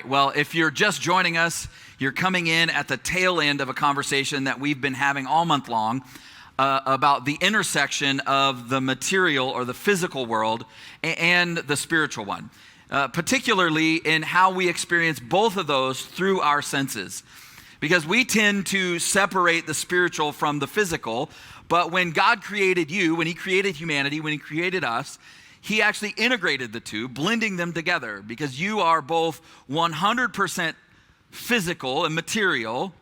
Well, if you're just joining us, you're coming in at the tail end of a conversation that we've been having all month long about the intersection of the material or the physical world and the spiritual one, particularly in how we experience both of those through our senses. Because we tend to separate the spiritual from the physical, but when God created you, when He created humanity, when He created us, He actually integrated the two, blending them together, because you are both 100% physical and material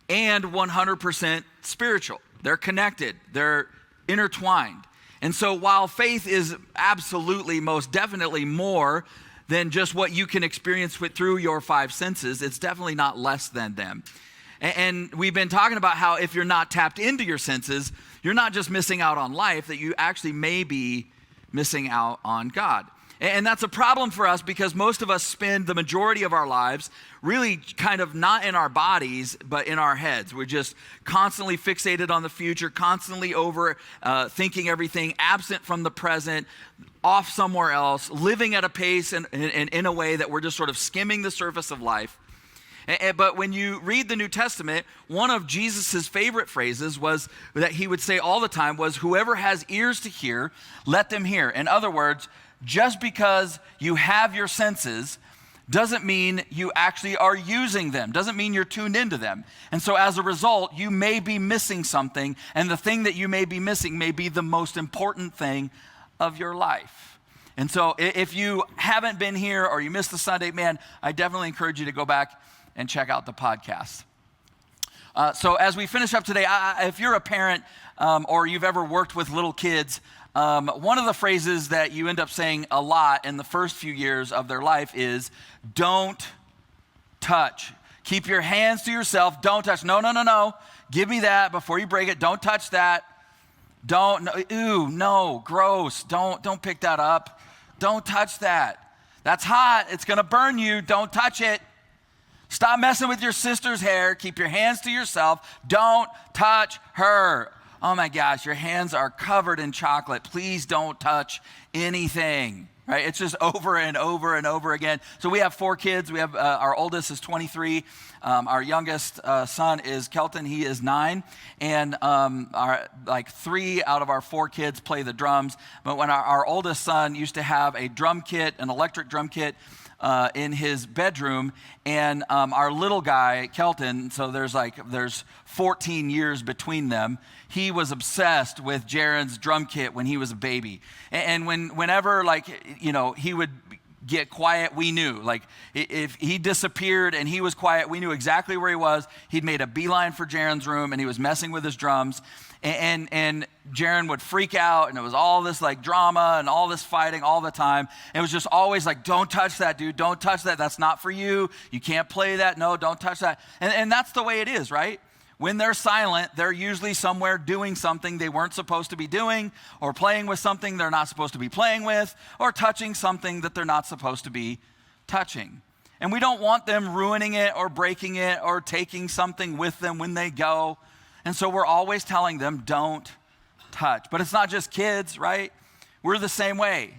and 100% spiritual. They're connected. They're intertwined. And so while faith is absolutely, most definitely more than just what you can experience through your five senses, it's definitely not less than them. And we've been talking about how if you're not tapped into your senses, you're not just missing out on life, that you actually may be missing out on God. And that's a problem for us because most of us spend the majority of our lives really kind of not in our bodies, but in our heads. We're just constantly fixated on the future, constantly over thinking everything, absent from the present, off somewhere else, living at a pace and in a way that we're just sort of skimming the surface of life. But when you read the New Testament, one of Jesus' favorite phrases was that he would say all the time was, whoever has ears to hear, let them hear. In other words, just because you have your senses doesn't mean you actually are using them, doesn't mean you're tuned into them. And so as a result, you may be missing something, and the thing that you may be missing may be the most important thing of your life. And so if you haven't been here or you missed the Sunday, man, I definitely encourage you to go back and check out the podcast. So as we finish up today, if you're a parent or you've ever worked with little kids, one of the phrases that you end up saying a lot in the first few years of their life is, don't touch. Keep your hands to yourself. Don't touch. No. Give me that before you break it. Don't touch that. Don't. Ew, no, gross. Don't pick that up. Don't touch that. That's hot. It's going to burn you. Don't touch it. Stop messing with your sister's hair. Keep your hands to yourself. Don't touch her. Oh my gosh, your hands are covered in chocolate. Please don't touch anything, right? It's just over and over and over again. So we have 4 kids. We have our oldest is 23. Our youngest son is Kelton. He is 9. And our 3 out of our 4 kids play the drums. But when our oldest son used to have a drum kit, an electric drum kit, in his bedroom, and our little guy, Kelton, so there's 14 years between them, he was obsessed with Jaren's drum kit when he was a baby. And whenever he would get quiet, we knew. If he disappeared and he was quiet, we knew exactly where he was. He'd made a beeline for Jaren's room and he was messing with his drums. And Jaren would freak out, and it was all this drama and all this fighting all the time. And it was just always don't touch that, dude. Don't touch that. That's not for you. You can't play that. No, don't touch that. And that's the way it is, right? When they're silent, they're usually somewhere doing something they weren't supposed to be doing, or playing with something they're not supposed to be playing with, or touching something that they're not supposed to be touching. And we don't want them ruining it or breaking it or taking something with them when they go. And so we're always telling them, don't touch. But it's not just kids, right? We're the same way,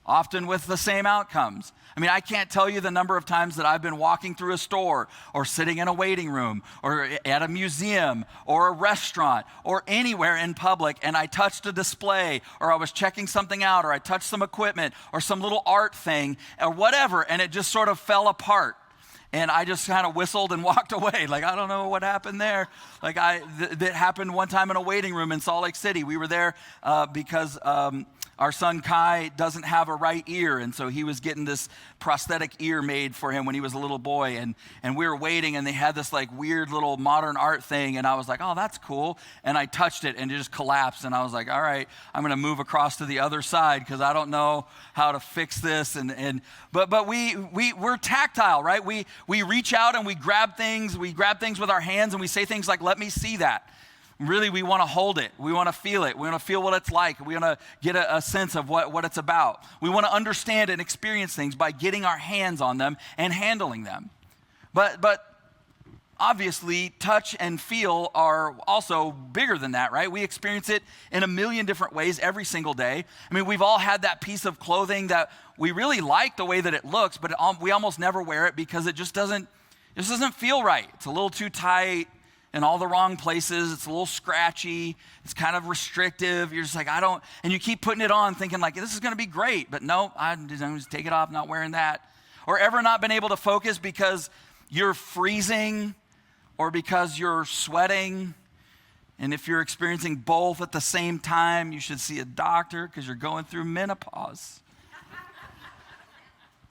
often with the same outcomes. I mean, I can't tell you the number of times that I've been walking through a store or sitting in a waiting room or at a museum or a restaurant or anywhere in public, and I touched a display, or I was checking something out, or I touched some equipment or some little art thing or whatever, and it just sort of fell apart. And I just kind of whistled and walked away. I don't know what happened there. That happened one time in a waiting room in Salt Lake City. We were there because our son Kai doesn't have a right ear, and so he was getting this prosthetic ear made for him when he was a little boy, and we were waiting, and they had this weird little modern art thing, and I was like, oh, that's cool, and I touched it, and it just collapsed, and I was like, all right, I'm going to move across to the other side because I don't know how to fix this, but we're tactile, right? We reach out and we grab things with our hands, and we say things like, let me see that. Really, we want to hold it. We want to feel it. We want to feel what it's like. We want to get a sense of what it's about. We want to understand and experience things by getting our hands on them and handling them. But obviously, touch and feel are also bigger than that, right? We experience it in a million different ways every single day. I mean, we've all had that piece of clothing that we really like the way that it looks, but we almost never wear it because it just doesn't feel right. It's a little too tight in all the wrong places. It's a little scratchy. It's kind of restrictive. You're just like, and you keep putting it on thinking like, this is going to be great, but no, I'm just take it off, not wearing that. Or ever not been able to focus because you're freezing or because you're sweating. And if you're experiencing both at the same time, you should see a doctor because you're going through menopause.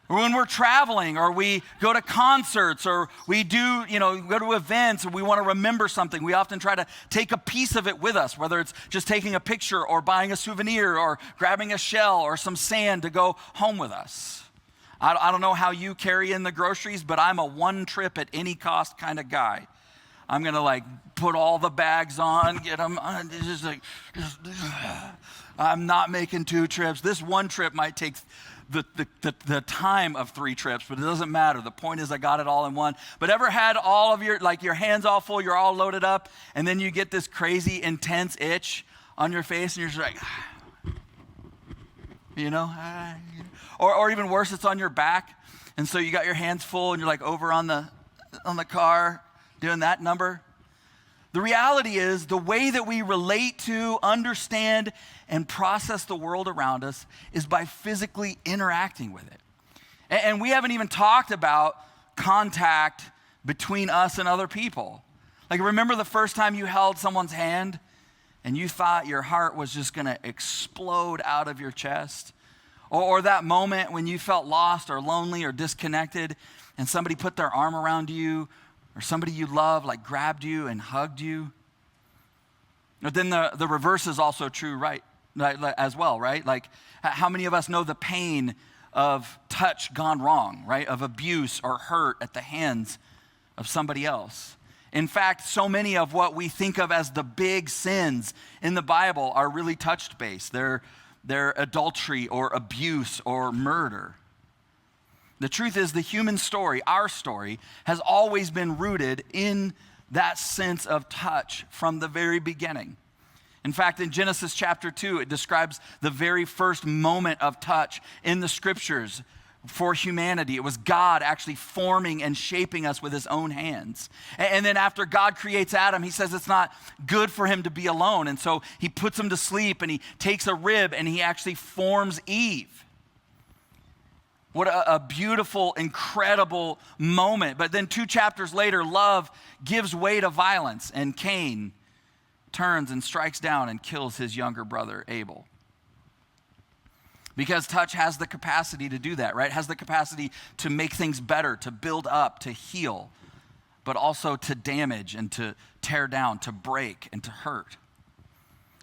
Or when we're traveling, or we go to concerts, or we go to events, or we want to remember something, we often try to take a piece of it with us, whether it's just taking a picture or buying a souvenir or grabbing a shell or some sand to go home with us. I don't know how you carry in the groceries, but I'm a one trip at any cost kind of guy. I'm going to put all the bags on, get them, I'm not making 2 trips. This one trip might take the time of 3 trips, but it doesn't matter. The point is I got it all in one. But ever had all of your hands all full, you're all loaded up, and then you get this crazy intense itch on your face and you're just like, or even worse, it's on your back. And so you got your hands full and you're over on the car doing that number. The reality is the way that we relate to, understand, and process the world around us is by physically interacting with it. And we haven't even talked about contact between us and other people. Remember the first time you held someone's hand and you thought your heart was just going to explode out of your chest? Or that moment when you felt lost or lonely or disconnected and somebody put their arm around you, or somebody you love grabbed you and hugged you? But then the reverse is also true, right? As well, right? How many of us know the pain of touch gone wrong, right? Of abuse or hurt at the hands of somebody else. In fact, so many of what we think of as the big sins in the Bible are really touch-based. They're adultery or abuse or murder. The truth is the human story, our story, has always been rooted in that sense of touch from the very beginning. In fact, in Genesis chapter 2, it describes the very first moment of touch in the scriptures for humanity. It was God actually forming and shaping us with his own hands. And then after God creates Adam, he says it's not good for him to be alone. And so he puts him to sleep and he takes a rib and he actually forms Eve. What a beautiful, incredible moment. But then 2 chapters later, love gives way to violence, and Cain turns and strikes down and kills his younger brother, Abel. Because touch has the capacity to do that, right? It has the capacity to make things better, to build up, to heal, but also to damage and to tear down, to break and to hurt.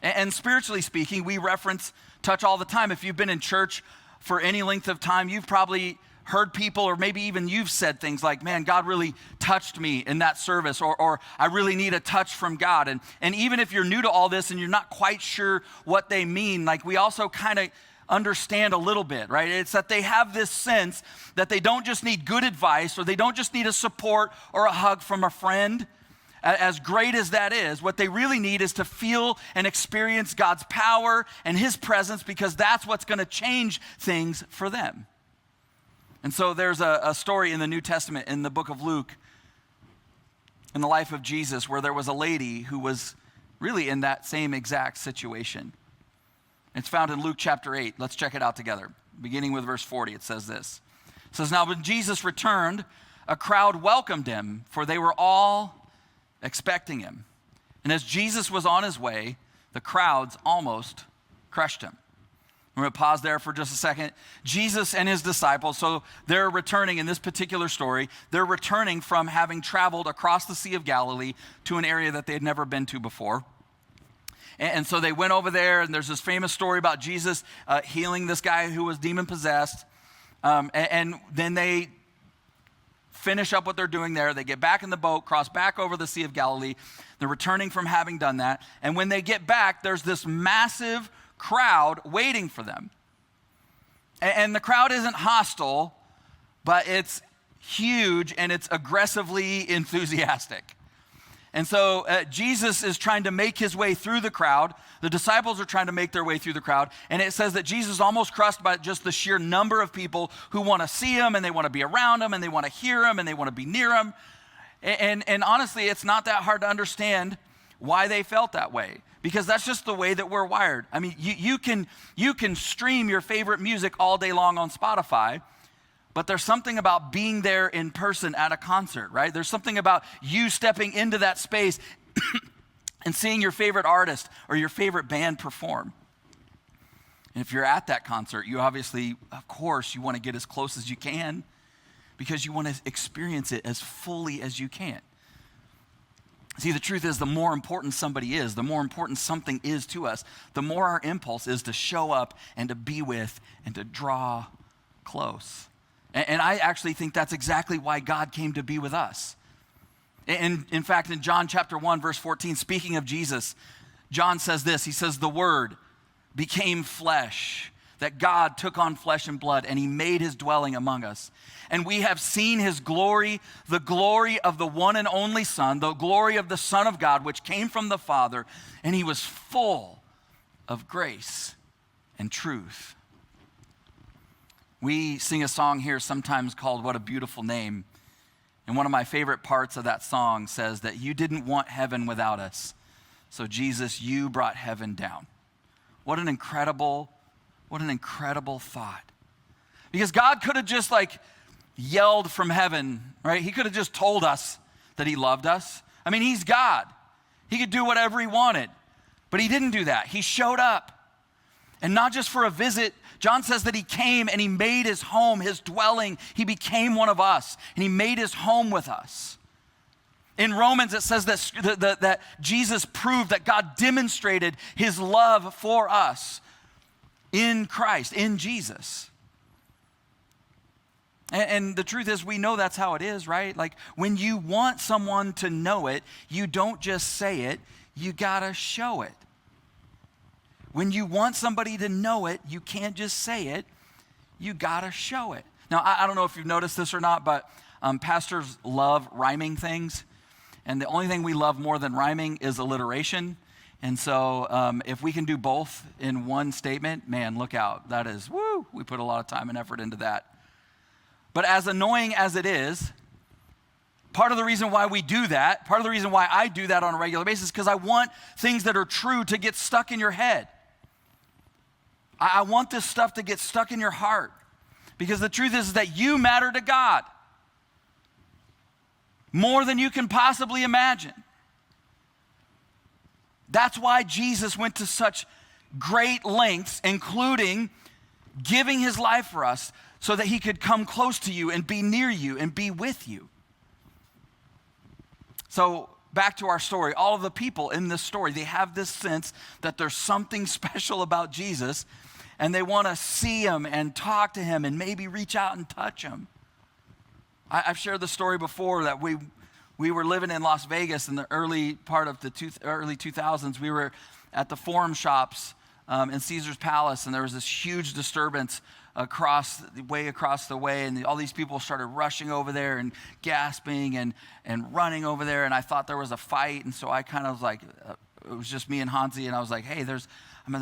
And spiritually speaking, we reference touch all the time. If you've been in church for any length of time, you've probably heard people, or maybe even you've said things like, man, God really touched me in that service, or I really need a touch from God. And even if you're new to all this and you're not quite sure what they mean, we also kind of understand a little bit, right? It's that they have this sense that they don't just need good advice, or they don't just need a support or a hug from a friend. As great as that is, what they really need is to feel and experience God's power and his presence, because that's what's going to change things for them. And so there's a story in the New Testament in the book of Luke, in the life of Jesus, where there was a lady who was really in that same exact situation. It's found in Luke chapter 8. Let's check it out together. Beginning with verse 40, it says this. It says, "Now when Jesus returned, a crowd welcomed him, for they were all expecting him. And as Jesus was on his way, the crowds almost crushed him." We're going to pause there for just a second. Jesus and his disciples, so they're returning in this particular story, they're returning from having traveled across the Sea of Galilee to an area that they had never been to before. And so they went over there, and there's this famous story about Jesus healing this guy who was demon-possessed. And then they finish up what they're doing there. They get back in the boat, cross back over the Sea of Galilee. They're returning from having done that. And when they get back, there's this massive crowd waiting for them. And the crowd isn't hostile, but it's huge and it's aggressively enthusiastic. And so Jesus is trying to make his way through the crowd. The disciples are trying to make their way through the crowd. And it says that Jesus is almost crushed by just the sheer number of people who want to see him and they want to be around him and they want to hear him and they want to be near him. And honestly, it's not that hard to understand why they felt that way, because that's just the way that we're wired. I mean, you can stream your favorite music all day long on Spotify, but there's something about being there in person at a concert, right? There's something about you stepping into that space and seeing your favorite artist or your favorite band perform. And if you're at that concert, you obviously, of course, you want to get as close as you can because you want to experience it as fully as you can. See, the truth is, the more important somebody is, the more important something is to us, the more our impulse is to show up and to be with and to draw close. And I actually think that's exactly why God came to be with us. And in fact, in John chapter 1, verse 14, speaking of Jesus, John says this. He says, the Word became flesh, that God took on flesh and blood, and he made his dwelling among us. And we have seen his glory, the glory of the one and only Son, the glory of the Son of God, which came from the Father, and he was full of grace and truth. We sing a song here sometimes called What a Beautiful Name. And one of my favorite parts of that song says that you didn't want heaven without us. So Jesus, you brought heaven down. What an incredible thought. Because God could have just yelled from heaven, right? He could have just told us that he loved us. I mean, he's God. He could do whatever he wanted. But he didn't do that. He showed up. And not just for a visit. John says that he came and he made his home, his dwelling. He became one of us and he made his home with us. In Romans, it says that Jesus proved that God demonstrated his love for us in Christ, in Jesus. And the truth is, we know that's how it is, right? Like when you want someone to know it, you don't just say it, you gotta show it. When you want somebody to know it, you can't just say it, you gotta show it. Now, I don't know if you've noticed this or not, but pastors love rhyming things. And the only thing we love more than rhyming is alliteration. And so if we can do both in one statement, man, look out. That is, woo, we put a lot of time and effort into that. But as annoying as it is, part of the reason why we do that, part of the reason why I do that on a regular basis, is because I want things that are true to get stuck in your head. I want this stuff to get stuck in your heart. Because the truth is that you matter to God more than you can possibly imagine. That's why Jesus went to such great lengths, including giving his life for us so that he could come close to you and be near you and be with you. So back to our story, all of the people in this story, they have this sense that there's something special about Jesus and they want to see him and talk to him and maybe reach out and touch him. I've shared the story before that we were living in Las Vegas in the early part of the early 2000s. We were at the Forum Shops in Caesar's Palace, and there was this huge disturbance way across the way, and all these people started rushing over there and gasping and running over there, and I thought there was a fight, and so I kind of was like, it was just me and Hansi, and I was like, hey, there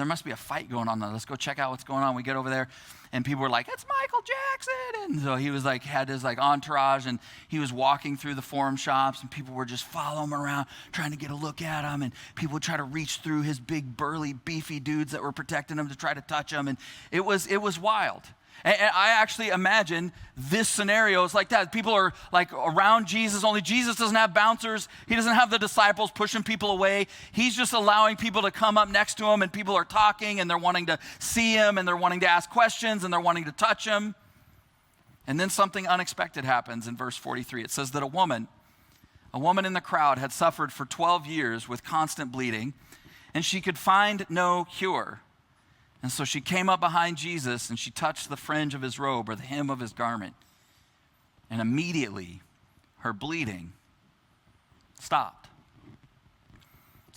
must be a fight going on there. Let's go check out what's going on. We get over there, and people were like, it's Michael Jackson. And so he was had his entourage, and he was walking through the Forum Shops, and people were just following him around, trying to get a look at him, and people would try to reach through his big, burly, beefy dudes that were protecting him to try to touch him, and it was wild. And I actually imagine this scenario is like that. People are around Jesus, only Jesus doesn't have bouncers. He doesn't have the disciples pushing people away. He's just allowing people to come up next to him, and people are talking, and they're wanting to see him, and they're wanting to ask questions, and they're wanting to touch him. And then something unexpected happens in verse 43. It says that a woman in the crowd had suffered for 12 years with constant bleeding, and she could find no cure. And so she came up behind Jesus and she touched the fringe of his robe or the hem of his garment. And immediately her bleeding stopped.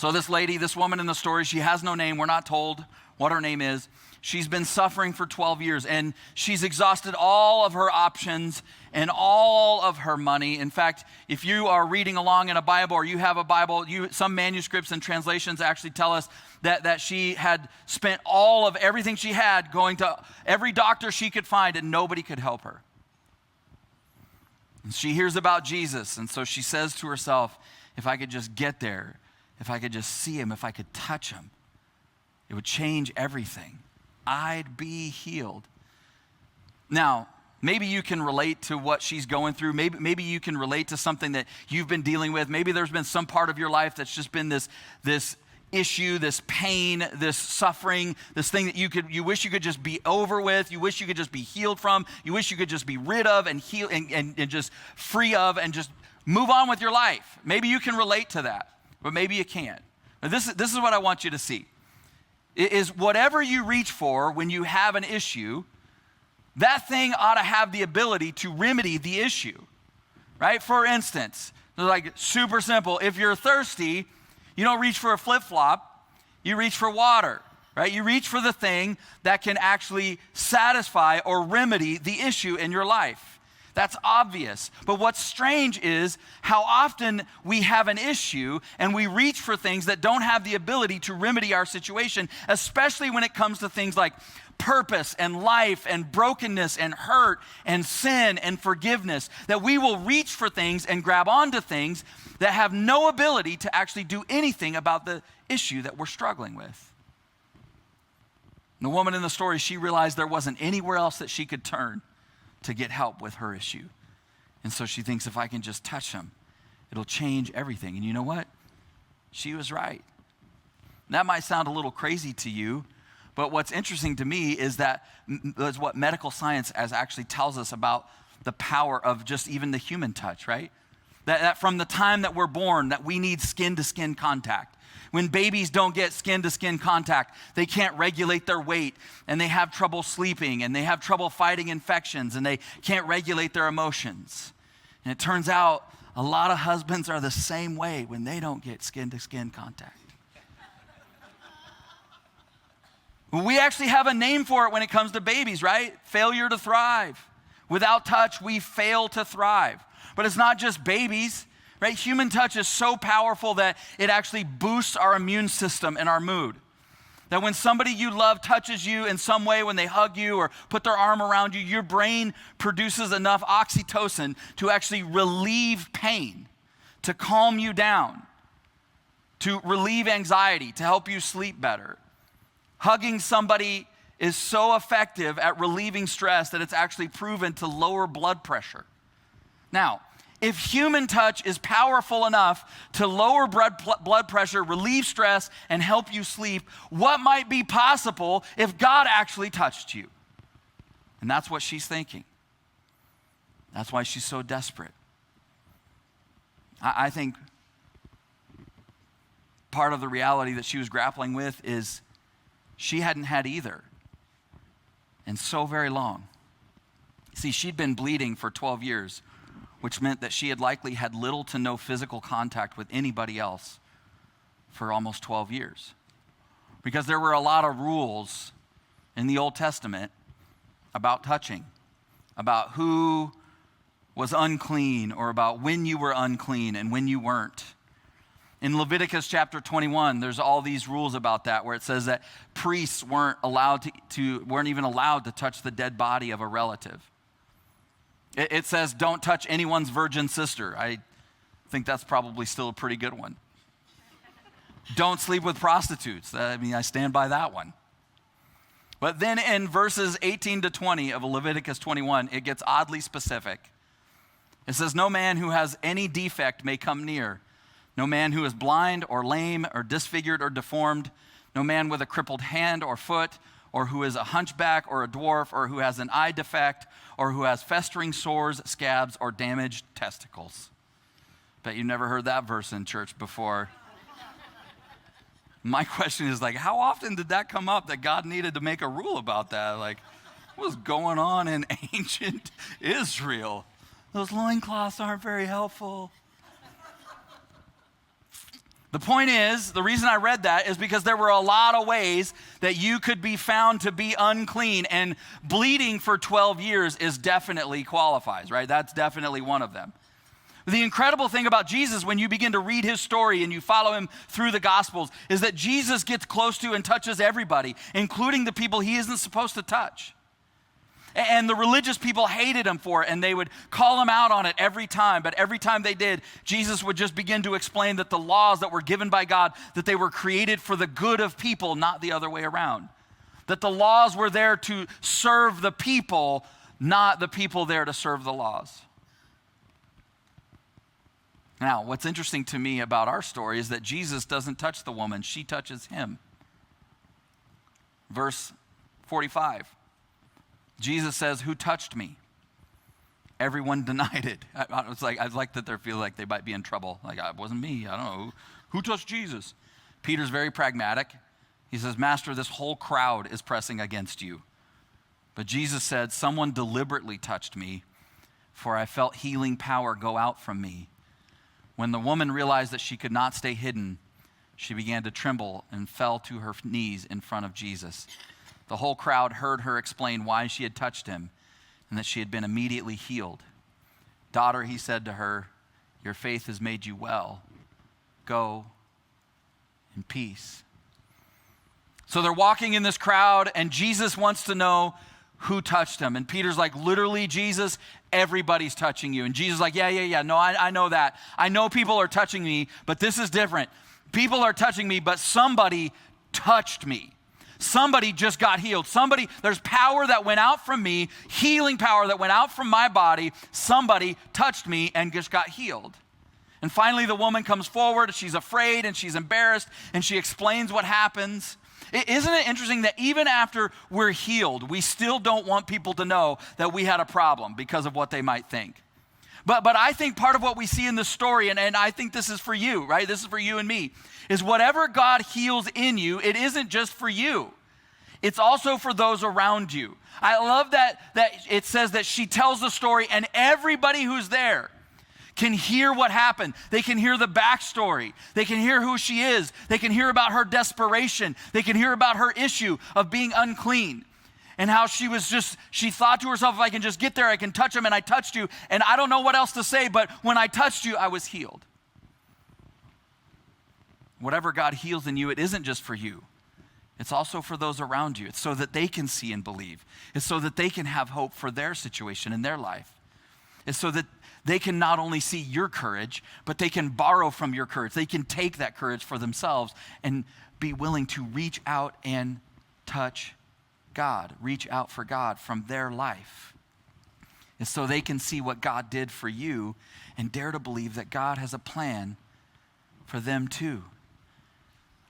So this lady, this woman in the story, she has no name. We're not told what her name is. She's been suffering for 12 years, and she's exhausted all of her options and all of her money. In fact, if you are reading along in a Bible or you have a Bible, some manuscripts and translations actually tell us that she had spent all of everything she had going to every doctor she could find, and nobody could help her. And she hears about Jesus, and so she says to herself, if I could just get there, if I could just see him, if I could touch him, it would change everything. I'd be healed. Now, maybe you can relate to what she's going through. Maybe you can relate to something that you've been dealing with. Maybe there's been some part of your life that's just been this issue, this pain, this suffering, this thing that you wish you could just be over with. You wish you could just be healed from. You wish you could just be rid of and heal and just free of and just move on with your life. Maybe you can relate to that, but maybe you can't. Now, this is what I want you to see. Is whatever you reach for when you have an issue, that thing ought to have the ability to remedy the issue, right? For instance, like super simple, if you're thirsty, you don't reach for a flip-flop, you reach for water, right? You reach for the thing that can actually satisfy or remedy the issue in your life. That's obvious. But what's strange is how often we have an issue and we reach for things that don't have the ability to remedy our situation, especially when it comes to things like purpose and life and brokenness and hurt and sin and forgiveness, that we will reach for things and grab onto things that have no ability to actually do anything about the issue that we're struggling with. And the woman in the story, she realized there wasn't anywhere else that she could turn to get help with her issue. And so she thinks, if I can just touch him, it'll change everything. And you know what? She was right. That might sound a little crazy to you, but what's interesting to me is that is what medical science actually tells us about the power of just even the human touch, right? That from the time that we're born, that we need skin-to-skin contact. When babies don't get skin-to-skin contact, they can't regulate their weight, and they have trouble sleeping, and they have trouble fighting infections, and they can't regulate their emotions. And it turns out a lot of husbands are the same way when they don't get skin-to-skin contact. We actually have a name for it when it comes to babies, right? Failure to thrive. Without touch, we fail to thrive. But it's not just babies. Right? Human touch is so powerful that it actually boosts our immune system and our mood. That when somebody you love touches you in some way, when they hug you or put their arm around you, your brain produces enough oxytocin to actually relieve pain, to calm you down, to relieve anxiety, to help you sleep better. Hugging somebody is so effective at relieving stress that it's actually proven to lower blood pressure. Now, if human touch is powerful enough to lower blood pressure, relieve stress, and help you sleep, what might be possible if God actually touched you? And that's what she's thinking. That's why she's so desperate. I think part of the reality that she was grappling with is she hadn't had either in so very long. See, she'd been bleeding for 12 years, which meant that she had likely had little to no physical contact with anybody else for almost 12 years. Because there were a lot of rules in the Old Testament about touching, about who was unclean or about when you were unclean and when you weren't. In Leviticus chapter 21, there's all these rules about that where it says that priests weren't even allowed to touch the dead body of a relative. It says, don't touch anyone's virgin sister. I think that's probably still a pretty good one. Don't sleep with prostitutes. I stand by that one. But then in verses 18 to 20 of Leviticus 21, it gets oddly specific. It says, no man who has any defect may come near. No man who is blind or lame or disfigured or deformed. No man with a crippled hand or foot, or who is a hunchback or a dwarf, or who has an eye defect, or who has festering sores, scabs, or damaged testicles. Bet you never heard that verse in church before. My question is how often did that come up that God needed to make a rule about that? What was going on in ancient Israel? Those loincloths aren't very helpful. The point is, the reason I read that is because there were a lot of ways that you could be found to be unclean, and bleeding for 12 years is definitely qualifies, right? That's definitely one of them. The incredible thing about Jesus, when you begin to read his story and you follow him through the Gospels, is that Jesus gets close to and touches everybody, including the people he isn't supposed to touch. And the religious people hated him for it, and they would call him out on it every time. But every time they did, Jesus would just begin to explain that the laws that were given by God, that they were created for the good of people, not the other way around. That the laws were there to serve the people, not the people there to serve the laws. Now, what's interesting to me about our story is that Jesus doesn't touch the woman, she touches him. Verse 45. Jesus says, "Who touched me?" Everyone denied it. I'd like that they feel like they might be in trouble. Like, it wasn't me. I don't know. Who touched Jesus? Peter's very pragmatic. He says, "Master, this whole crowd is pressing against you." But Jesus said, "Someone deliberately touched me, for I felt healing power go out from me." When the woman realized that she could not stay hidden, she began to tremble and fell to her knees in front of Jesus. The whole crowd heard her explain why she had touched him and that she had been immediately healed. "Daughter," he said to her, "your faith has made you well. Go in peace." So they're walking in this crowd, and Jesus wants to know who touched him. And Peter's like, "Literally, Jesus, everybody's touching you." And Jesus is like, yeah. No, I know that. I know people are touching me, but this is different. People are touching me, but somebody touched me. Somebody just got healed. There's power that went out from me, healing power that went out from my body. Somebody touched me and just got healed. And finally, the woman comes forward. She's afraid and she's embarrassed, and she explains what happens. Isn't it interesting that even after we're healed, we still don't want people to know that we had a problem because of what they might think? But I think part of what we see in this story, and I think this is for you, right? This is for you and me, is whatever God heals in you, it isn't just for you. It's also for those around you. I love that it says that she tells the story, and everybody who's there can hear what happened. They can hear the backstory. They can hear who she is. They can hear about her desperation. They can hear about her issue of being unclean. And how she thought to herself, if I can just get there, I can touch him, and I touched you, and I don't know what else to say, but when I touched you, I was healed. Whatever God heals in you, it isn't just for you. It's also for those around you. It's so that they can see and believe. It's so that they can have hope for their situation in their life. It's so that they can not only see your courage, but they can borrow from your courage. They can take that courage for themselves and be willing to reach out and touch God, reach out for God from their life. It's so they can see what God did for you and dare to believe that God has a plan for them too.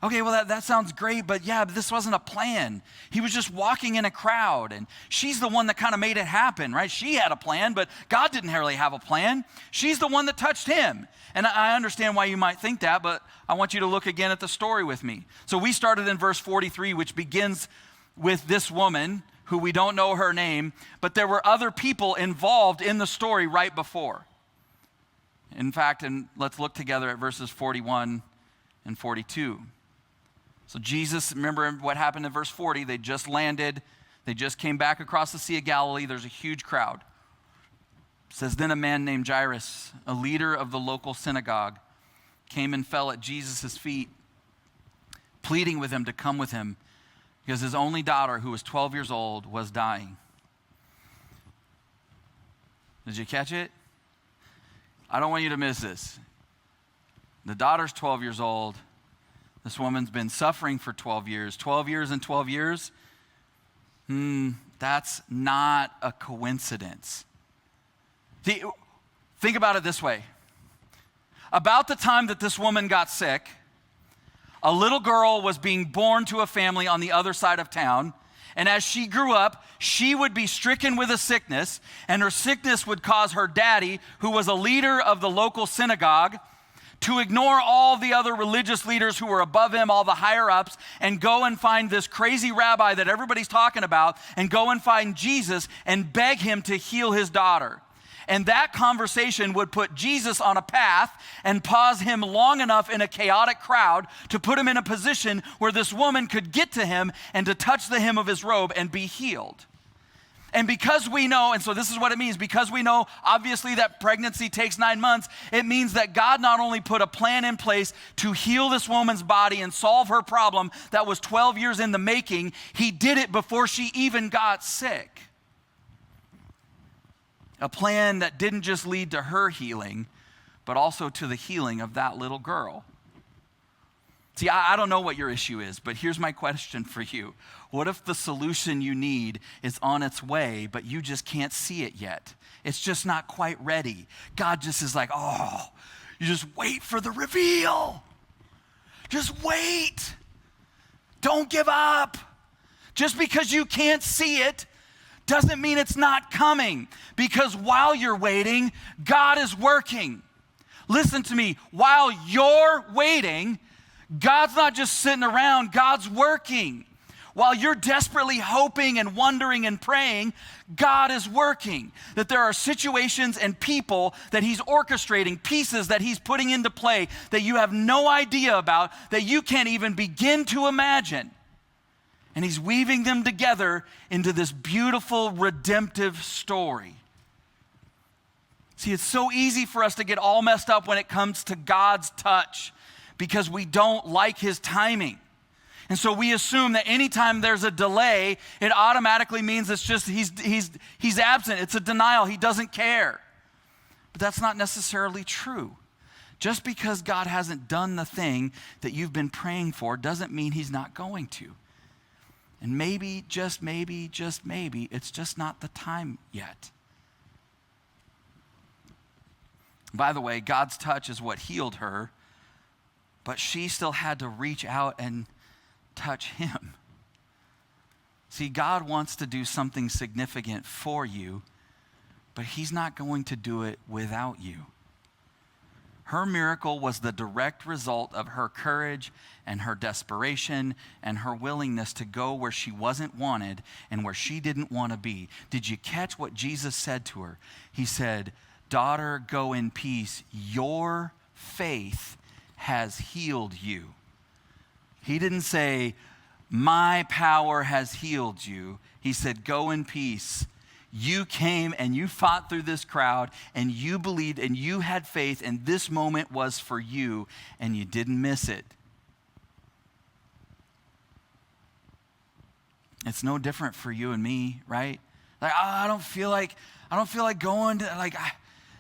Okay, well, that sounds great, but this wasn't a plan. He was just walking in a crowd, and she's the one that kind of made it happen, right? She had a plan, but God didn't really have a plan. She's the one that touched him. And I understand why you might think that, but I want you to look again at the story with me. So we started in verse 43, which begins with this woman, who we don't know her name, but there were other people involved in the story right before. In fact, and let's look together at verses 41 and 42. So Jesus, remember what happened in verse 40. They just landed. They just came back across the Sea of Galilee. There's a huge crowd. It says, then a man named Jairus, a leader of the local synagogue, came and fell at Jesus' feet, pleading with him to come with him because his only daughter, who was 12 years old, was dying. Did you catch it? I don't want you to miss this. The daughter's 12 years old. This woman's been suffering for 12 years. 12 years and 12 years? That's not a coincidence. Think about it this way. About the time that this woman got sick, a little girl was being born to a family on the other side of town. And as she grew up, she would be stricken with a sickness, and her sickness would cause her daddy, who was a leader of the local synagogue, to ignore all the other religious leaders who were above him, all the higher ups, and go and find this crazy rabbi that everybody's talking about, and go and find Jesus and beg him to heal his daughter. And that conversation would put Jesus on a path and pause him long enough in a chaotic crowd to put him in a position where this woman could get to him and to touch the hem of his robe and be healed. And because we know, and so this is what it means, because we know obviously that pregnancy takes 9 months, it means that God not only put a plan in place to heal this woman's body and solve her problem that was 12 years in the making, he did it before she even got sick. A plan that didn't just lead to her healing, but also to the healing of that little girl. See, I don't know what your issue is, but here's my question for you. What if the solution you need is on its way, but you just can't see it yet? It's just not quite ready. God just is like, oh, you just wait for the reveal. Just wait. Don't give up. Just because you can't see it doesn't mean it's not coming, because while you're waiting, God is working. Listen to me, while you're waiting, God's not just sitting around, God's working. While you're desperately hoping and wondering and praying, God is working. That there are situations and people that he's orchestrating, pieces that he's putting into play that you have no idea about, that you can't even begin to imagine. And he's weaving them together into this beautiful redemptive story. See, it's so easy for us to get all messed up when it comes to God's touch because we don't like his timing. And so we assume that anytime there's a delay, it automatically means it's just he's absent. It's a denial. He doesn't care. But that's not necessarily true. Just because God hasn't done the thing that you've been praying for doesn't mean he's not going to. And maybe, just maybe, it's just not the time yet. By the way, God's touch is what healed her, but she still had to reach out and touch him. See, God wants to do something significant for you, but he's not going to do it without you. Her miracle was the direct result of her courage and her desperation and her willingness to go where she wasn't wanted and where she didn't want to be. Did you catch what Jesus said to her? He said, "Daughter, go in peace. Your faith has healed you." He didn't say, "My power has healed you." He said, "Go in peace. You came and you fought through this crowd and you believed and you had faith, and this moment was for you and you didn't miss it." It's no different for you and me, right? Like, I don't feel like going to,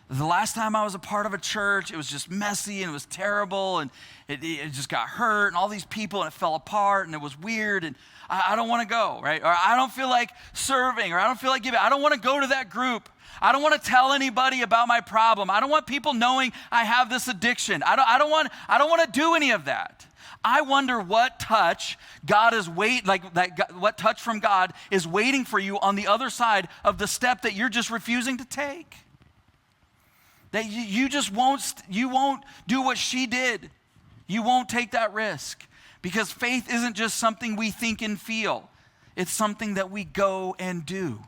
the last time I was a part of a church, it was just messy and it was terrible and it just got hurt and all these people and it fell apart and it was weird and I don't want to go, right? Or I don't feel like serving, or I don't feel like giving. I don't want to go to that group. I don't want to tell anybody about my problem. I don't want people knowing I have this addiction. I don't want to do any of that. I wonder what touch what touch from God is waiting for you on the other side of the step that you're just refusing to take. That you won't do what she did. You won't take that risk. Because faith isn't just something we think and feel. It's something that we go and do.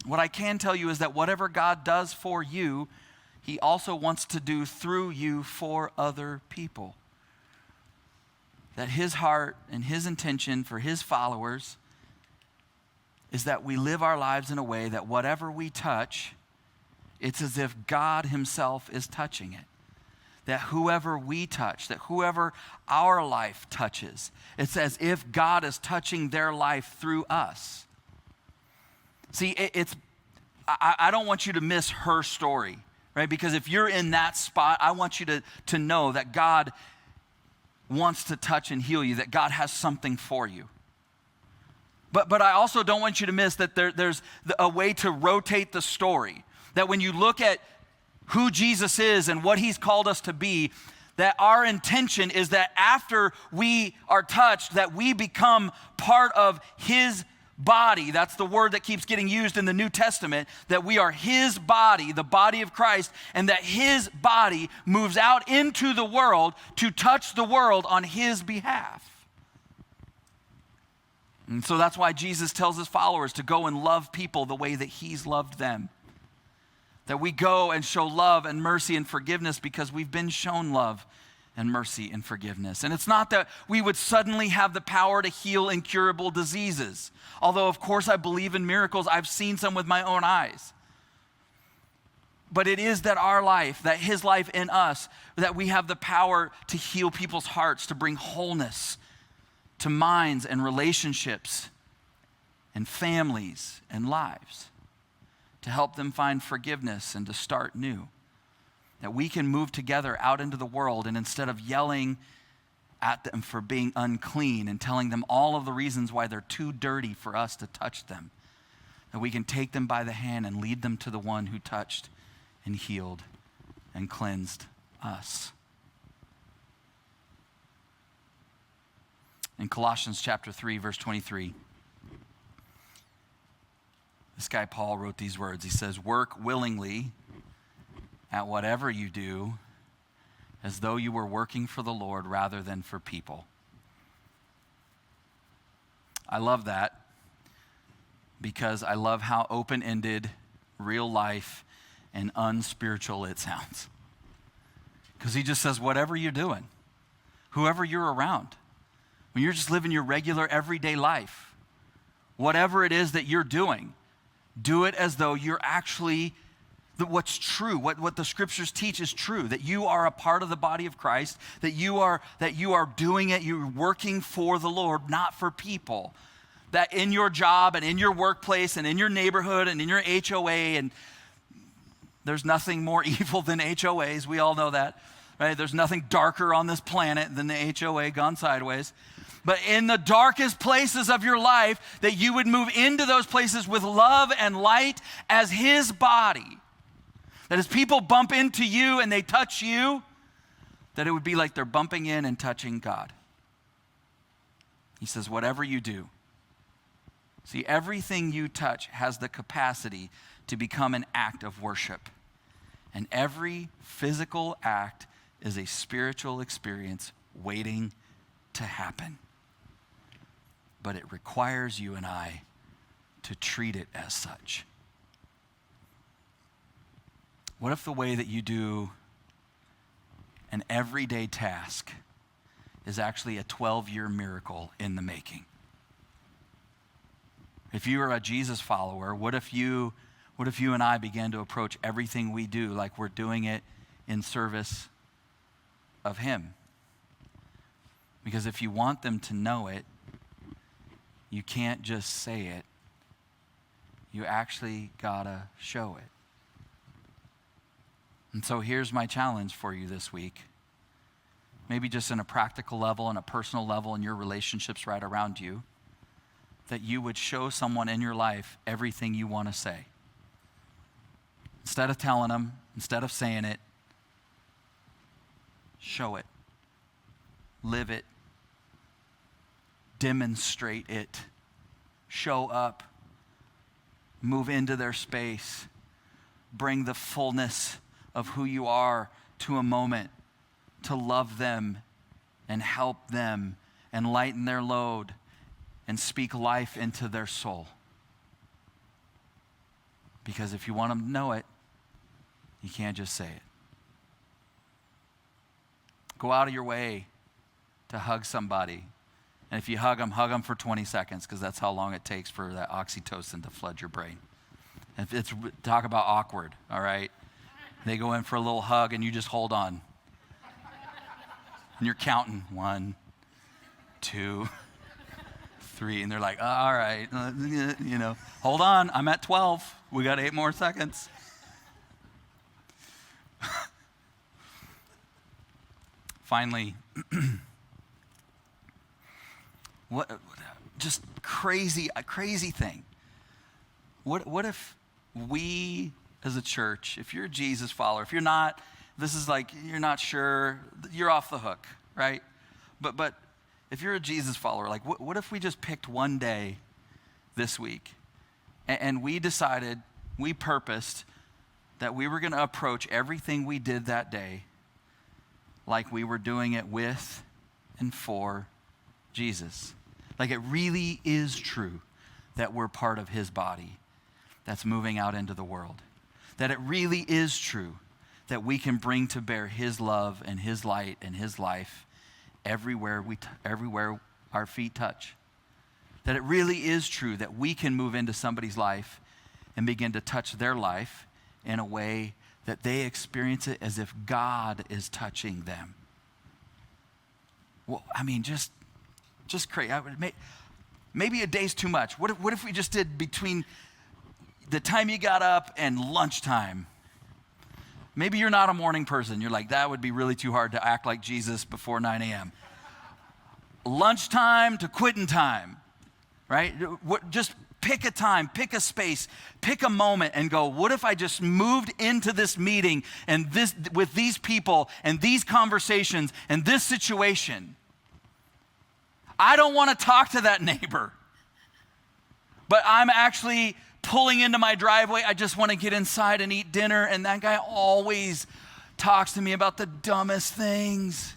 What I can tell you is that whatever God does for you, he also wants to do through you for other people. That his heart and his intention for his followers is that we live our lives in a way that whatever we touch, it's as if God himself is touching it. That whoever we touch, that whoever our life touches, it's as if God is touching their life through us. See, I don't want you to miss her story, right? Because if you're in that spot, I want you to know that God wants to touch and heal you, that God has something for you. But I also don't want you to miss that there's a way to rotate the story. That when you look at who Jesus is and what he's called us to be, that our intention is that after we are touched, that we become part of his body. That's the word that keeps getting used in the New Testament, that we are his body, the body of Christ, and that his body moves out into the world to touch the world on his behalf. And so that's why Jesus tells his followers to go and love people the way that he's loved them. That we go and show love and mercy and forgiveness because we've been shown love and mercy and forgiveness. And it's not that we would suddenly have the power to heal incurable diseases. Although, of course, I believe in miracles. I've seen some with my own eyes. But it is that our life, that his life in us, that we have the power to heal people's hearts, to bring wholeness to minds and relationships and families and lives, to help them find forgiveness and to start new. That we can move together out into the world, and instead of yelling at them for being unclean and telling them all of the reasons why they're too dirty for us to touch them, that we can take them by the hand and lead them to the one who touched and healed and cleansed us. In Colossians chapter 3, verse 23, this guy Paul wrote these words. He says, "Work willingly at whatever you do, as though you were working for the Lord rather than for people." I love that because I love how open-ended, real life, and unspiritual it sounds. Because he just says, whatever you're doing, whoever you're around, when you're just living your regular everyday life, whatever it is that you're doing, do it as though you're actually what's true, what the scriptures teach is true, that you are a part of the body of Christ, that you are doing it, you're working for the Lord, not for people. That in your job and in your workplace and in your neighborhood and in your HOA, and there's nothing more evil than HOAs, we all know that, right? There's nothing darker on this planet than the HOA gone sideways. But in the darkest places of your life, that you would move into those places with love and light as his body. That as people bump into you and they touch you, that it would be like they're bumping in and touching God. He says, whatever you do. See, everything you touch has the capacity to become an act of worship. And every physical act is a spiritual experience waiting to happen. But it requires you and I to treat it as such. What if the way that you do an everyday task is actually a 12-year miracle in the making? If you are a Jesus follower, what if you and I began to approach everything we do like we're doing it in service of him? Because if you want them to know it, you can't just say it. You actually gotta show it. And so here's my challenge for you this week. Maybe just in a practical level and a personal level in your relationships right around you, that you would show someone in your life everything you want to say. Instead of telling them, instead of saying it, show it. Live it. Demonstrate it. Show up. Move into their space. Bring the fullness of who you are to a moment to love them and help them and lighten their load and speak life into their soul. Because if you want them to know it, you can't just say it. Go out of your way to hug somebody. And if you hug them for 20 seconds, because that's how long it takes for that oxytocin to flood your brain. If it's, talk about awkward, all right? They go in for a little hug and you just hold on. And you're counting 1, 2, 3, and they're like, oh, all right, hold on, I'm at 12. We got 8 more seconds. Finally, just a crazy thing. What if we as a church, if you're a Jesus follower, if you're not, this is like, you're not sure, you're off the hook, right? But if you're a Jesus follower, like what if we just picked one day this week and we decided, we purposed that we were going to approach everything we did that day like we were doing it with and for Jesus. Like it really is true that we're part of his body that's moving out into the world. That it really is true that we can bring to bear his love and his light and his life everywhere our feet touch. That it really is true that we can move into somebody's life and begin to touch their life in a way that they experience it as if God is touching them. Well, I mean, just crazy. Maybe a day's too much. What if we just did between the time you got up and lunchtime? Maybe you're not a morning person. You're like, that would be really too hard to act like Jesus before 9 a.m. Lunchtime to quitting time, right? Just pick a time, pick a space, pick a moment and go, what if I just moved into this meeting and this with these people and these conversations and this situation? I don't want to talk to that neighbor, but I'm actually pulling into my driveway. I just want to get inside and eat dinner, and that guy always talks to me about the dumbest things.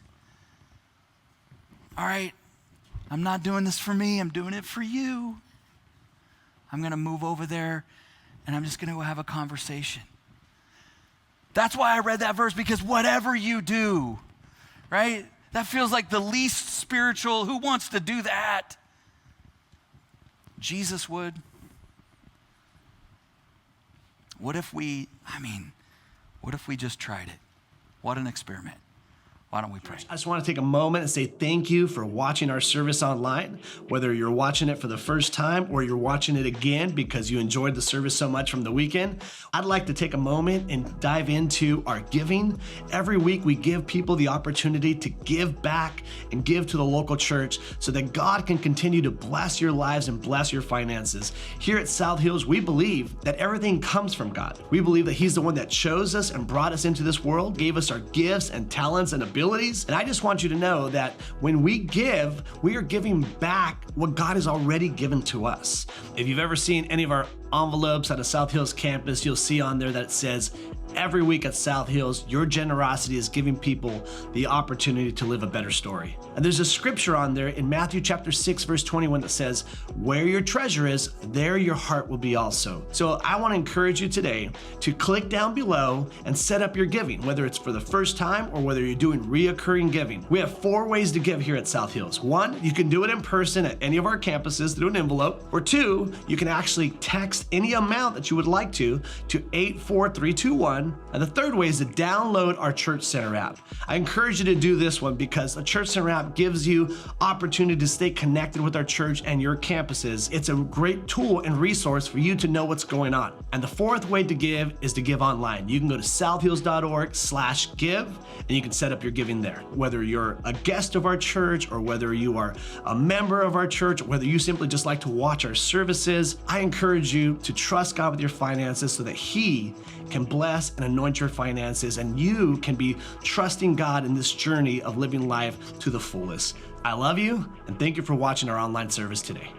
All right, I'm not doing this for me. I'm doing it for you. I'm going to move over there, and I'm just going to have a conversation. That's why I read that verse, because whatever you do, right? That feels like the least spiritual. Who wants to do that? Jesus would. What if we just tried it? What an experiment. Why don't we pray? I just want to take a moment and say thank you for watching our service online. Whether you're watching it for the first time or you're watching it again because you enjoyed the service so much from the weekend, I'd like to take a moment and dive into our giving. Every week we give people the opportunity to give back and give to the local church so that God can continue to bless your lives and bless your finances. Here at South Hills, we believe that everything comes from God. We believe that He's the one that chose us and brought us into this world, gave us our gifts and talents and abilities. And I just want you to know that when we give, we are giving back what God has already given to us. If you've ever seen any of our envelopes at a South Hills campus, you'll see on there that it says, every week at South Hills, your generosity is giving people the opportunity to live a better story. And there's a scripture on there in Matthew chapter 6, verse 21 that says, where your treasure is, there your heart will be also. So I want to encourage you today to click down below and set up your giving, whether it's for the first time or whether you're doing reoccurring giving. We have 4 ways to give here at South Hills. 1, you can do it in person at any of our campuses through an envelope. Or 2, you can actually text any amount that you would like to 84321. And the 3rd way is to download our Church Center app. I encourage you to do this one because the Church Center app gives you opportunity to stay connected with our church and your campuses. It's a great tool and resource for you to know what's going on. And the 4th way to give is to give online. You can go to southhills.org/give and you can set up your giving there. Whether you're a guest of our church or whether you are a member of our church, or whether you simply just like to watch our services, I encourage you to trust God with your finances so that He can bless and anoint your finances, and you can be trusting God in this journey of living life to the fullest. I love you, and thank you for watching our online service today.